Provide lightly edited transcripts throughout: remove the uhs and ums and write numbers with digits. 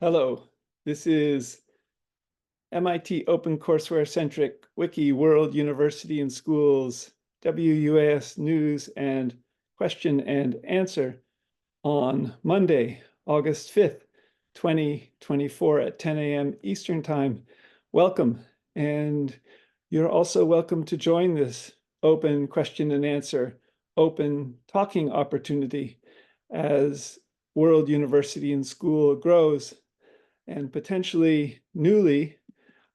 Hello, this is MIT OpenCourseWare Centric Wiki World University and Schools WUAS News and Question and Answer on Monday, August 5th, 2024 at 10 a.m. Eastern Time. Welcome, and you're also welcome to join this open question and answer, open talking opportunity as World University and School grows and potentially newly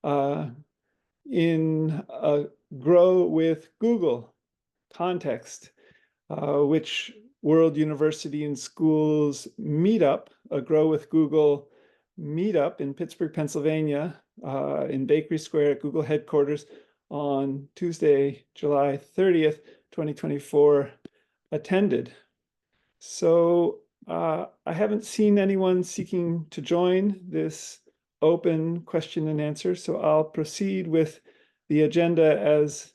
in a Grow with Google context, which World University and Schools meetup, a Grow with Google meetup in Pittsburgh, Pennsylvania, in Bakery Square at Google headquarters on Tuesday, July 30th, 2024, attended. So I haven't seen anyone seeking to join this open question and answer, so I'll proceed with the agenda as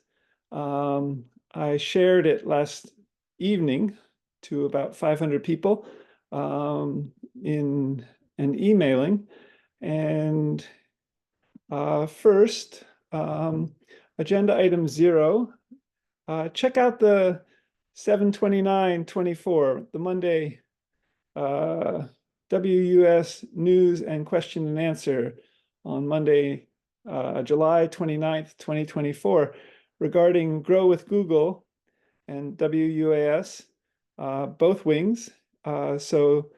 I shared it last evening to about 500 people in an emailing. And first, agenda item 0, check out the 7/29/24, the Monday WUS News and Question and Answer on Monday, July 29th, 2024, regarding Grow with Google and WUAS, both wings. Two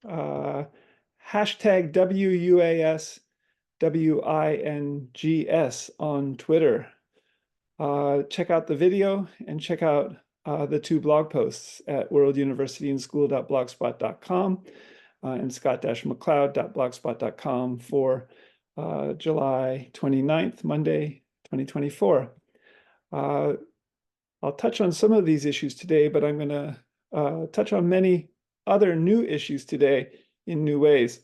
hashtag WUAS WINGS on Twitter. Check out the video and check out the two blog posts at worlduniversityandschool.blogspot.com and scott-mccloud.blogspot.com for July 29th, Monday, 2024. I'll touch on some of these issues today, but I'm going to touch on many other new issues today in new ways.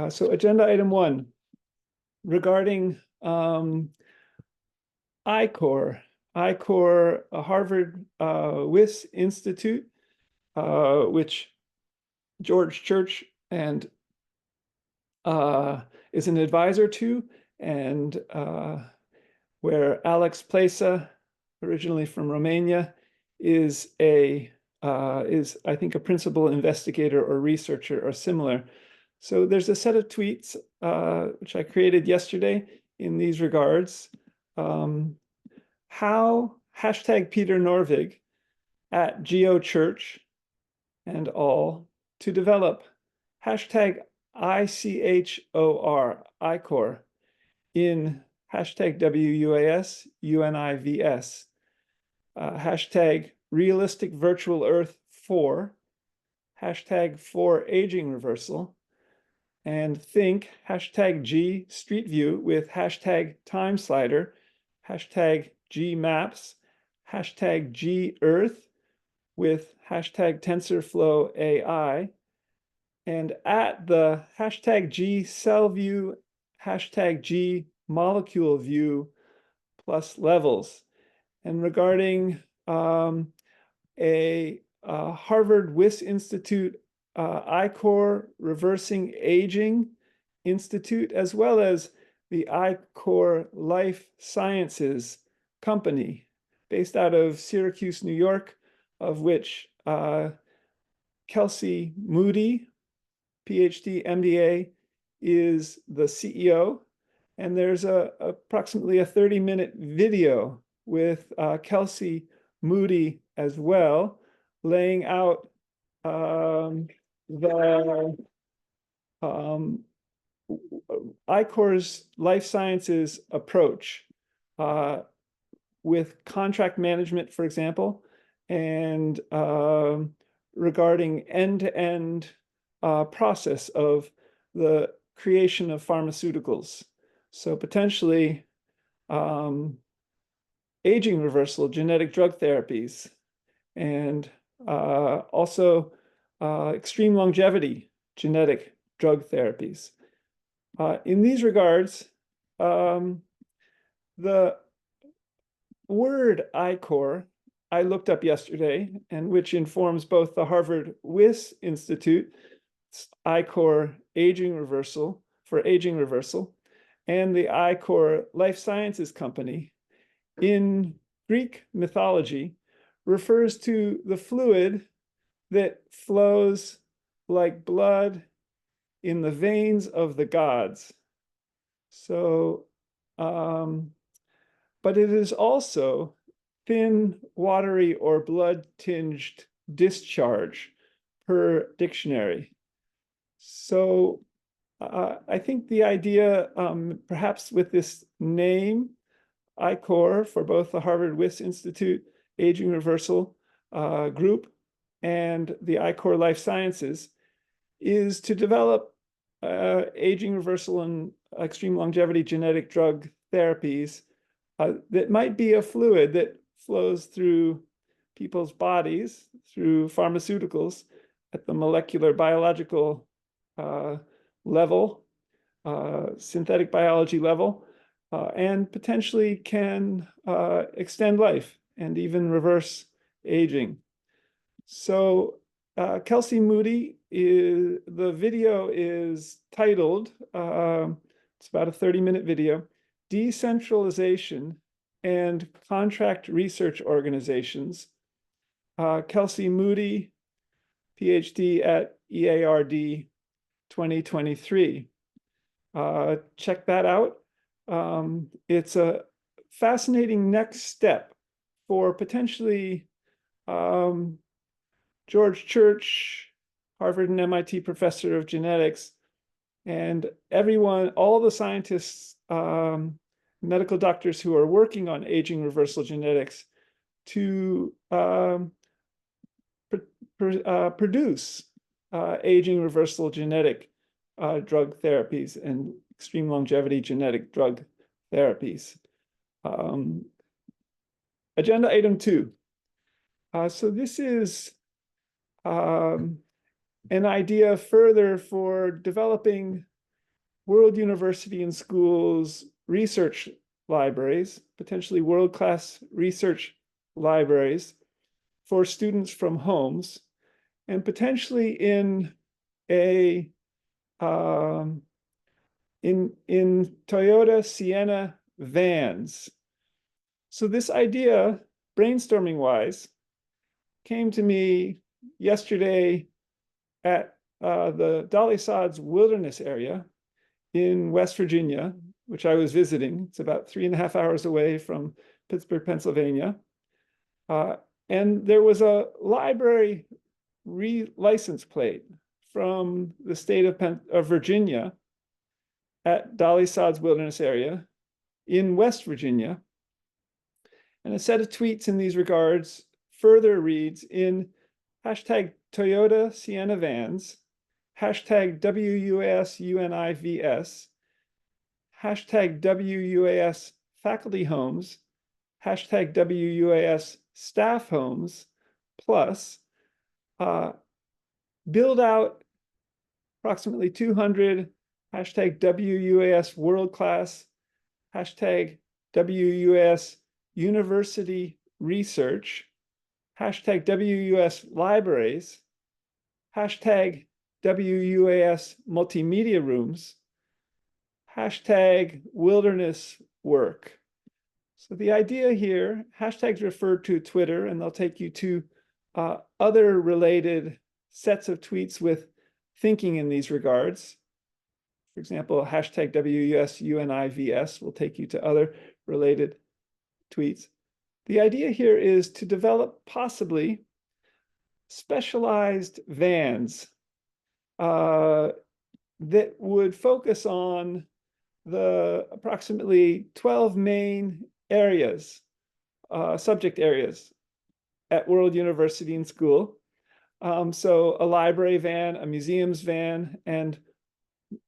So agenda item 1, regarding I-Core, a Harvard WIS Institute, which George Church and is an advisor to, and where Alex Plesa, originally from Romania, is I think a principal investigator or researcher or similar. So there's a set of tweets which I created yesterday in these regards. How hashtag Peter Norvig at GeoChurch and all to develop hashtag ICHOR in hashtag WUAS UNIVS, hashtag realistic virtual earth 4, hashtag 4 aging reversal, and think hashtag G street view with hashtag time slider, hashtag G maps, hashtag G earth with hashtag TensorFlow AI, and at the hashtag G cell view, hashtag G molecule view plus levels. And regarding a Harvard WIS Institute I-Core Reversing Aging Institute, as well as the I-Core Life Sciences company based out of Syracuse, New York, of which Kelsey Moody, PhD, MDA, is the CEO. And there's approximately a 30-minute video with Kelsey Moody as well, laying out the I-Core's life sciences approach with contract management, for example, and regarding end-to-end process of the creation of pharmaceuticals. So potentially aging reversal, genetic drug therapies, and also extreme longevity, genetic drug therapies. In these regards, the word I-Core I looked up yesterday, and which informs both the Harvard WIS Institute I-Corps Aging Reversal for Aging Reversal, and the I-Corps Life Sciences Company, in Greek mythology, refers to the fluid that flows like blood in the veins of the gods. So, but it is also thin, watery, or blood-tinged discharge per dictionary. So I think the idea, perhaps with this name, I-Corps, for both the Harvard Wyss Institute Aging Reversal group and the I-Corps Life Sciences, is to develop aging reversal and extreme longevity genetic drug therapies that might be a fluid that flows through people's bodies, through pharmaceuticals at the molecular biological level, synthetic biology level, and potentially can extend life and even reverse aging. So Kelsey Moody, the video is titled, it's about a 30-minute video, Decentralization and Contract Research Organizations. Kelsey Moody, PhD at EARD 2023. Check that out. It's a fascinating next step for potentially George Church, Harvard and MIT professor of genetics, and everyone, all the scientists, medical doctors who are working on aging reversal genetics to produce aging reversal genetic drug therapies and extreme longevity genetic drug therapies. Agenda item 2. So this is an idea further for developing world university and schools research libraries, potentially world-class research libraries for students from homes, and potentially in a in Toyota Sienna vans. So this idea, brainstorming wise, came to me yesterday at the Dolly Sods Wilderness area in West Virginia, which I was visiting. It's about 3.5 hours away from Pittsburgh, Pennsylvania. And there was a library license plate from the state of Virginia at Dolly Sods Wilderness area in West Virginia. And a set of tweets in these regards further reads in hashtag Toyota Sienna vans, hashtag WUAS UNIVS, hashtag WUAS faculty homes, hashtag WUAS staff homes, plus build out approximately 200 hashtag WUAS world class, hashtag WUAS university research, hashtag WUAS libraries, hashtag WUAS multimedia rooms, hashtag wilderness work. So the idea here, hashtags refer to Twitter, and they'll take you to other related sets of tweets with thinking in these regards. For example, hashtag WUS UNIVS will take you to other related tweets. The idea here is to develop possibly specialized vans that would focus on the approximately 12 main areas, subject areas at World University and School. So a library van, a museums van, and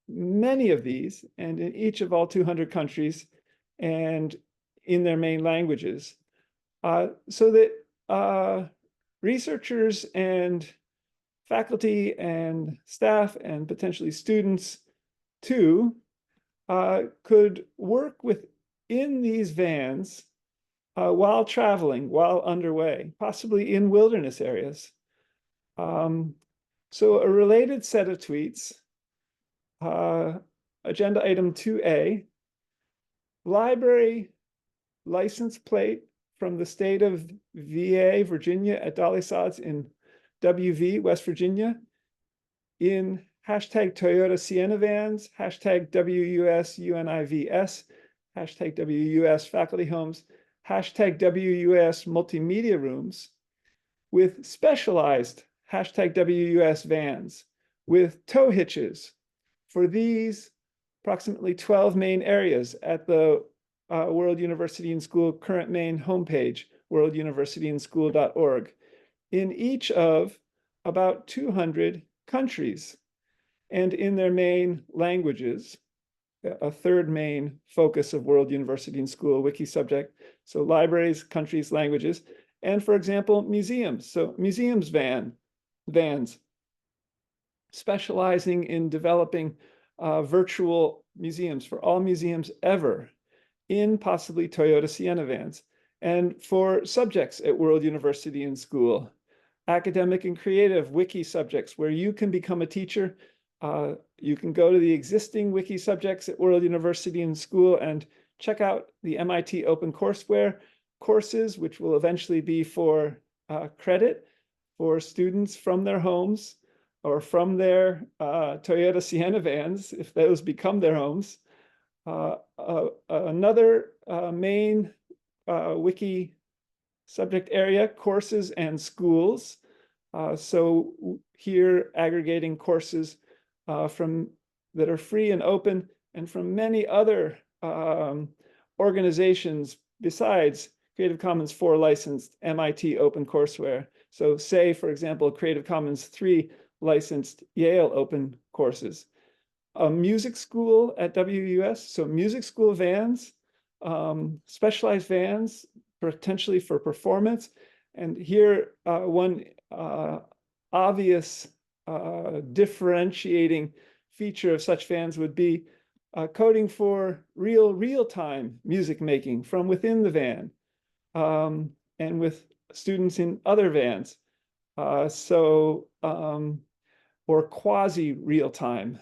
many of these, and in each of all 200 countries, and in their main languages, so that researchers and faculty and staff and potentially students too could work within these vans while traveling, while underway, possibly in wilderness areas. So So a related set of tweets, agenda item 2A, library license plate from the state of VA, Virginia, at Dolly Sods in WV, West Virginia, in hashtag Toyota Sienna vans, hashtag WUS UNIVS, hashtag WUS faculty homes, hashtag WUS multimedia rooms, with specialized hashtag WUS vans, with tow hitches for these approximately 12 main areas at the World University and School current main homepage, worlduniversityandschool.org, in each of about 200 countries and in their main languages, a third main focus of World University and School wiki subject. So libraries, countries, languages, and for example, museums. So museums vans, specializing in developing virtual museums for all museums ever in possibly Toyota Sienna vans. And for subjects at World University and School, academic and creative wiki subjects where you can become a teacher. You can go to the existing wiki subjects at World University and School and check out the MIT OpenCourseware courses, which will eventually be for credit for students from their homes or from their Toyota Sienna vans, if those become their homes. Another main wiki subject area, courses and schools. So here, aggregating courses that are free and open, and from many other organizations besides Creative Commons 4 licensed MIT OpenCourseware. So say, for example, Creative Commons 3 licensed Yale open courses. A music school at WUS, so music school vans, specialized vans, potentially for performance. And here, one obvious differentiating feature of such vans would be coding for real-time music making from within the van, and with students in other vans. Or quasi-real-time,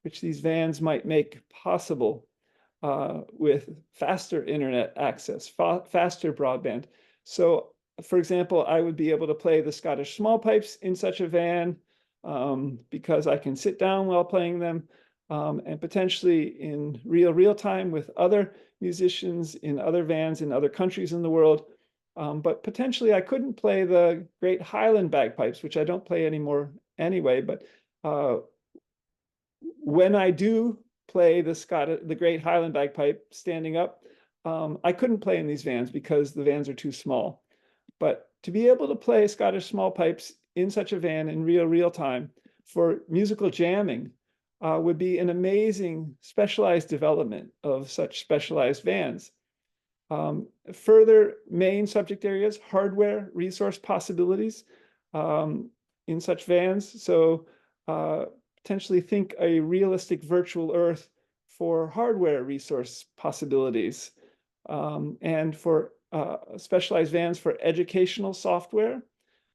which these vans might make possible with faster internet access, faster broadband. So, for example, I would be able to play the Scottish small pipes in such a van because I can sit down while playing them, and potentially in real time with other musicians in other vans in other countries in the world. But potentially I couldn't play the Great Highland bagpipes, which I don't play anymore anyway. But when I do play the Great Highland bagpipe standing up, I couldn't play in these vans because the vans are too small. But to be able to play Scottish small pipes in such a van in real time for musical jamming would be an amazing specialized development of such specialized vans. Further main subject areas, hardware resource possibilities in such vans. So potentially think a realistic virtual Earth for hardware resource possibilities, and for specialized vans for educational software,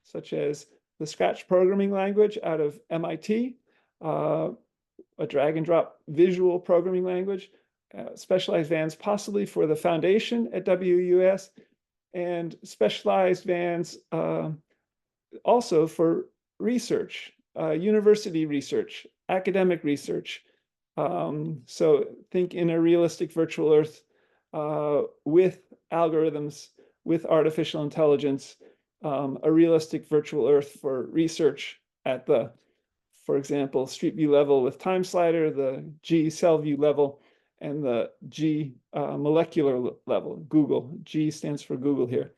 such as the Scratch programming language out of MIT, a drag and drop visual programming language, specialized vans possibly for the foundation at WUS, and specialized vans also for research, university research, academic research. So think in a realistic virtual Earth with algorithms, with artificial intelligence, a realistic virtual Earth for research at the, for example, Street View level with Time Slider, the G cell view level, and the G molecular level, Google. G stands for Google here,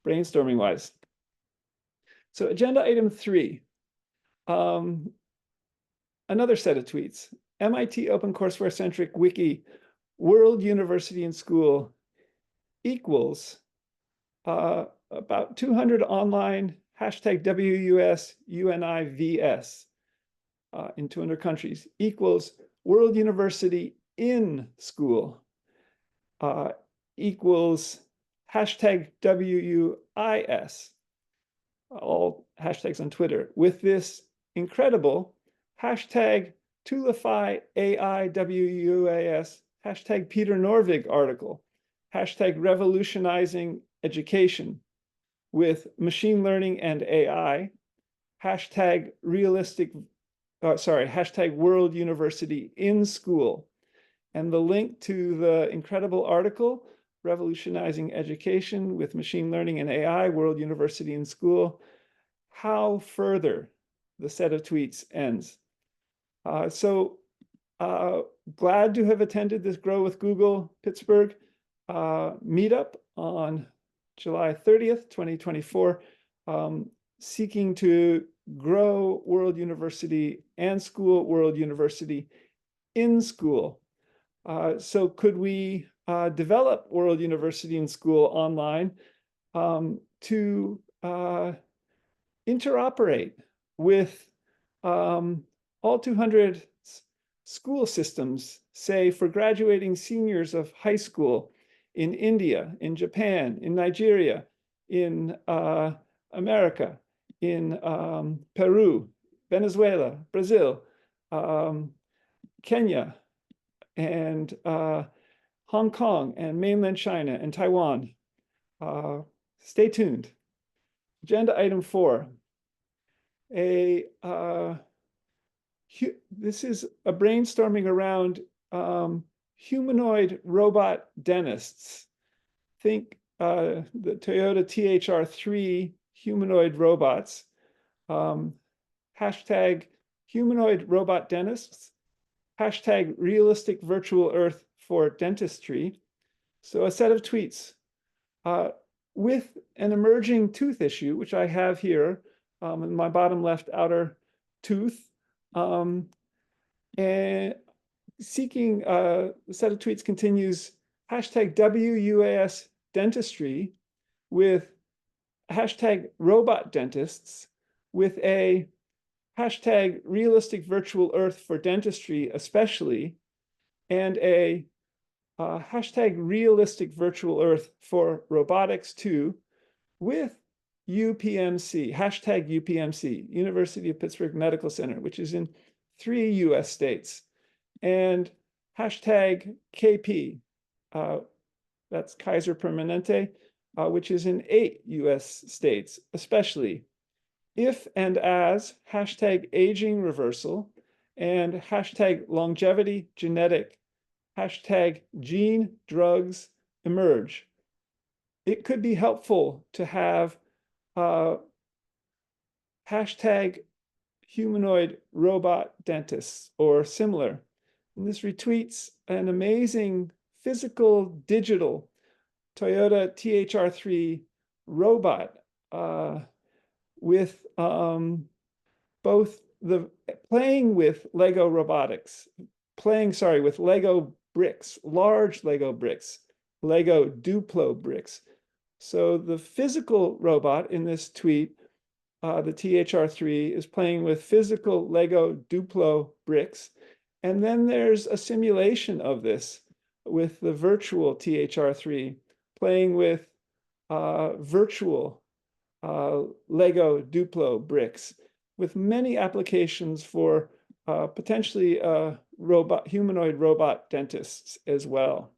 brainstorming wise. So agenda item 3, another set of tweets. MIT OpenCourseware centric wiki, World University and School equals about 200 online hashtag WUS UNIVS in 200 countries equals World University in School equals hashtag WUIS, all hashtags on Twitter. With this incredible, hashtag Tulify AIWUAS, hashtag Peter Norvig article, hashtag revolutionizing education with machine learning and AI, hashtag hashtag World University in School. And the link to the incredible article, Revolutionizing Education with Machine Learning and AI, World University in School, how further the set of tweets ends. Glad to have attended this Grow with Google Pittsburgh meetup on July 30th, 2024, seeking to grow World University and School, World University in School. So could we develop World University and School online to interoperate with all 200 school systems, say for graduating seniors of high school in India, in Japan, in Nigeria, in America, in Peru, Venezuela, Brazil, Kenya, and Hong Kong, and mainland China, and Taiwan. Stay tuned. Agenda item 4. This is a brainstorming around humanoid robot dentists. Think the Toyota THR3 humanoid robots. Hashtag humanoid robot dentists. Hashtag realistic virtual earth for dentistry. So a set of tweets with an emerging tooth issue, which I have here in my bottom left outer tooth. And seeking, the set of tweets continues, hashtag WUAS dentistry with hashtag robot dentists with a hashtag realistic virtual earth for dentistry especially, and a hashtag realistic virtual earth for robotics too, with UPMC, hashtag UPMC, University of Pittsburgh Medical Center, which is in 3 US states, and hashtag KP, that's Kaiser Permanente, which is in 8 US states, especially. If and as hashtag aging reversal and hashtag longevity genetic, hashtag gene drugs emerge. It could be helpful to have hashtag humanoid robot dentists or similar. And this retweets an amazing physical digital Toyota THR3 robot with both the playing with Lego robotics, with Lego bricks, large Lego bricks, Lego Duplo bricks. So the physical robot in this tweet, the THR3, is playing with physical Lego Duplo bricks. And then there's a simulation of this with the virtual THR3 playing with virtual Lego Duplo bricks, with many applications for potentially humanoid robot dentists as well.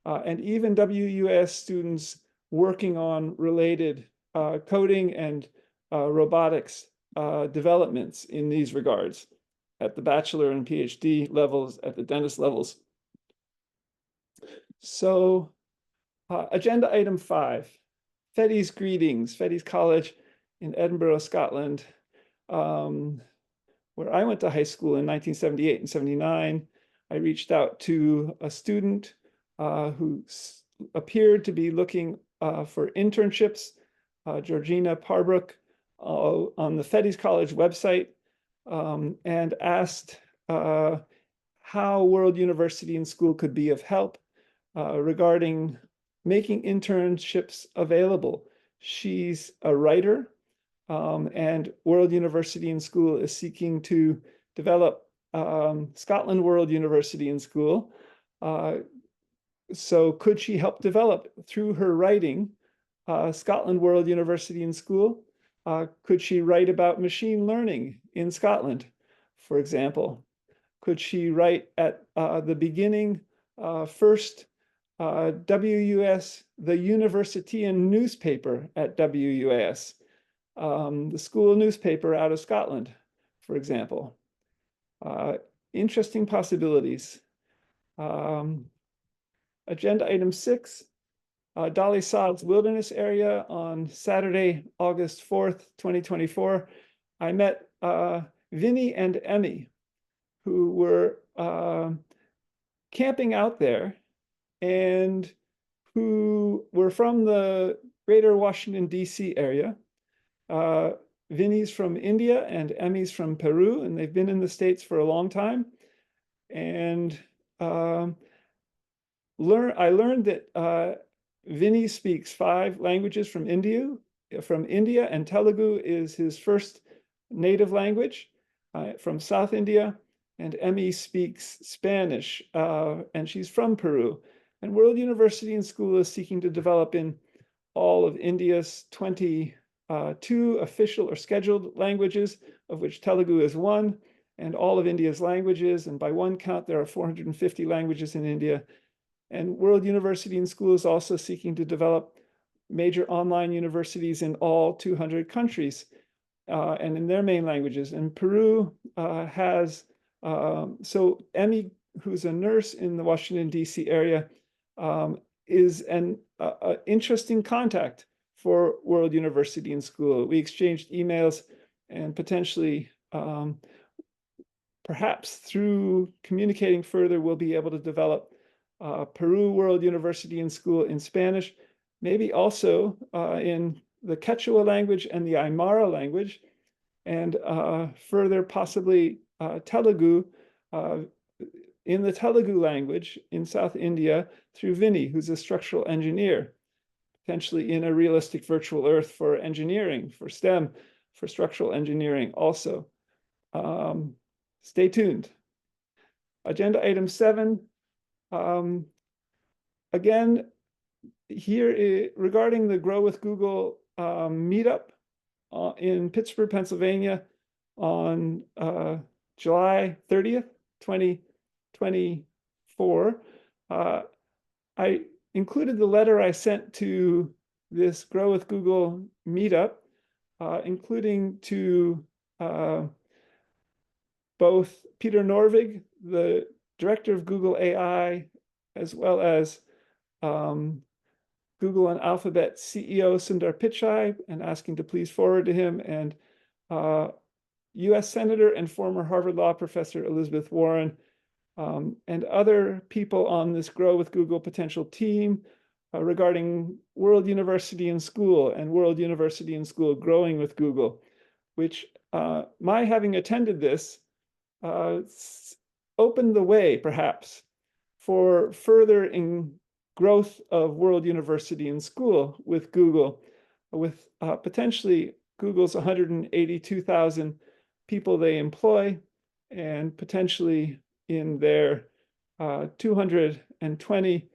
And even WUS students working on related coding and robotics developments in these regards at the bachelor and PhD levels, at the dentist levels. So agenda item 5, Fetty's greetings, Fetty's College in Edinburgh, Scotland, where I went to high school in 1978 and 79. I reached out to a student who appeared to be looking for internships, Georgina Parbrook, on the Fetty's College website, and asked how World University and School could be of help regarding making internships available. She's a writer, and World University and School is seeking to develop Scotland World University and School. So could she help develop through her writing Scotland World University and School? Could she write about machine learning in Scotland, for example? Could she write at the beginning, first WUS, the Universitian newspaper at WUS, the school newspaper out of Scotland, for example? Interesting possibilities. Agenda item 6, Dolly Sods Wilderness Area on Saturday, August 4th, 2024. I met Vinny and Emmy, who were camping out there and who were from the greater Washington, D.C. area. Vinny's from India and Emmy's from Peru, and they've been in the States for a long time. And I learned that Vinny speaks 5 languages from India, and Telugu is his first native language from South India. And Emmy speaks Spanish, and she's from Peru. And World University and School is seeking to develop in all of India's 22 official or scheduled languages, of which Telugu is one, and all of India's languages. And by one count, there are 450 languages in India. And World University and School is also seeking to develop major online universities in all 200 countries and in their main languages. And Peru has, so Emmy, who's a nurse in the Washington, D.C. area, is an interesting contact for World University and School. We exchanged emails, and potentially, perhaps through communicating further, we'll be able to develop Peru World University and School in Spanish, maybe also in the Quechua language and the Aymara language, and further possibly Telugu, in the Telugu language in South India through Vinny, who's a structural engineer, potentially in a realistic virtual earth for engineering, for STEM, for structural engineering also. Stay tuned. Agenda item 7. Again, here regarding the Grow with Google meetup in Pittsburgh, Pennsylvania on July 30th, 2024. I included the letter I sent to this Grow with Google meetup, including to both Peter Norvig, the director of Google AI, as well as Google and Alphabet CEO Sundar Pichai, and asking to please forward to him, and US Senator and former Harvard Law professor Elizabeth Warren, and other people on this Grow with Google potential team regarding World University and School and World University and School growing with Google, which my having attended this opened the way, perhaps, for further growth of World University and School with Google, with potentially Google's 182,000 people they employ, and potentially in their 220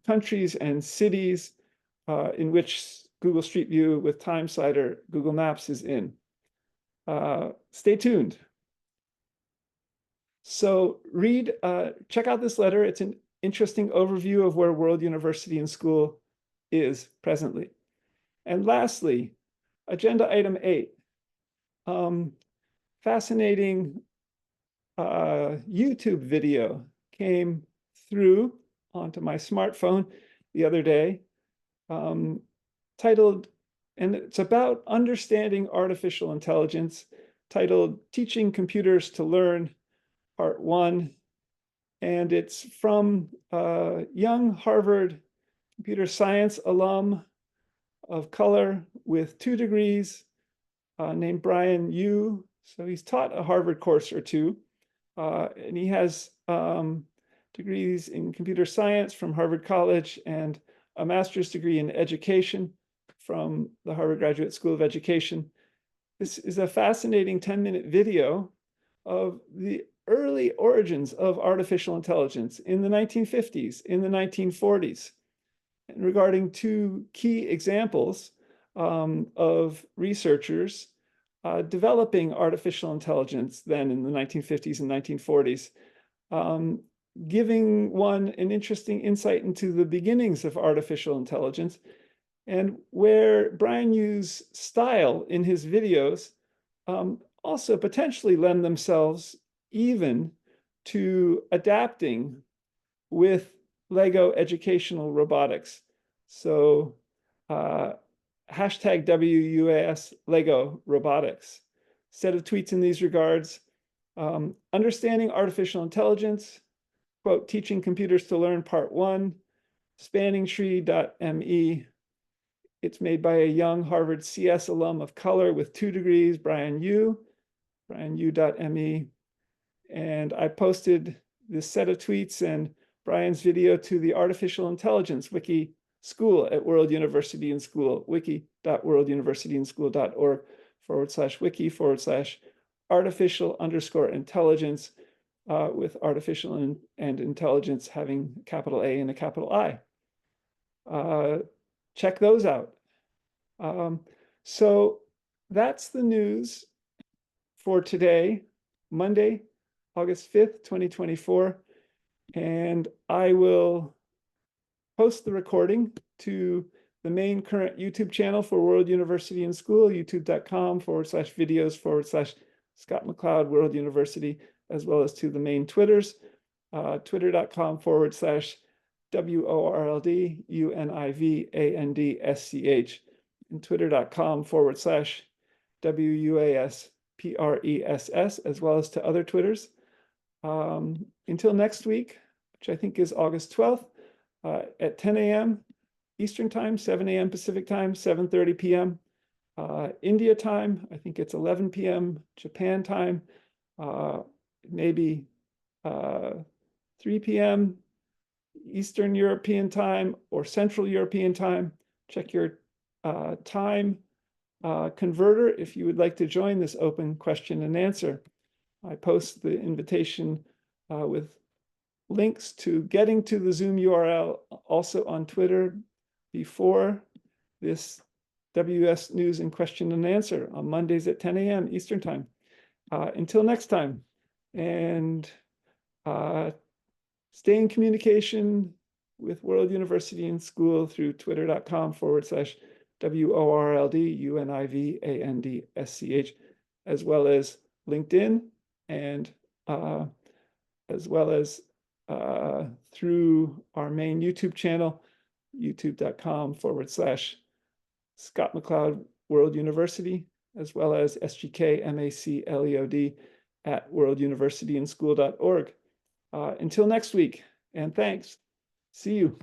countries and cities in which Google Street View with TimeCider Google Maps is in. Stay tuned. So check out this letter. It's an interesting overview of where World University and School is presently. And lastly, agenda item 8, fascinating YouTube video came through onto my smartphone the other day, titled, and it's about understanding artificial intelligence, titled Teaching Computers to Learn, Part 1. And it's from a young Harvard computer science alum of color with 2 degrees named Brian Yu. So he's taught a Harvard course or 2. And he has degrees in computer science from Harvard College and a master's degree in education from the Harvard Graduate School of Education. This is a fascinating 10-minute video of the early origins of artificial intelligence in the 1950s, in the 1940s, and regarding 2 key examples, of researchers developing artificial intelligence then in the 1950s and 1940s, giving one an interesting insight into the beginnings of artificial intelligence, and where Brian Yu's style in his videos also potentially lend themselves even to adapting with Lego educational robotics. So hashtag WUAS Lego robotics. Set of tweets in these regards. Understanding artificial intelligence, quote, teaching computers to learn part 1, spanningtree.me. It's made by a young Harvard CS alum of color with 2 degrees, Brian Yu, brianu.me. And I posted this set of tweets and Brian's video to the Artificial Intelligence Wiki School at World University and School, wiki.worlduniversityandschool.org/wiki/artificial_intelligence, with artificial and intelligence having a capital A and a capital I. Check those out. So that's the news for today, Monday, August 5th, 2024. And I will post the recording to the main current YouTube channel for World University and School, youtube.com/videos/Scott McCloud World University, as well as to the main Twitters, twitter.com/WORLDUNIVANDSCH, and twitter.com/WUASPRESS, as well as to other Twitters. Until next week, which I think is August 12th, at 10 a.m. Eastern Time, 7 a.m. Pacific Time, 7:30 p.m. India time. I think it's 11 p.m. Japan time, maybe 3 p.m. Eastern European time or Central European time. Check your time converter if you would like to join this open question and answer. I post the invitation with links to getting to the Zoom URL also on Twitter before this WS News and Question and Answer on Mondays at 10 a.m. Eastern Time. Until next time, and stay in communication with World University and School through twitter.com/WORLDUNIVANDSCH, as well as LinkedIn, and as well as through our main YouTube channel, youtube.com/Scott McCloud World University, as well as SGKMACLEOD at worlduniversityandschool.org. Until next week, and thanks. See you.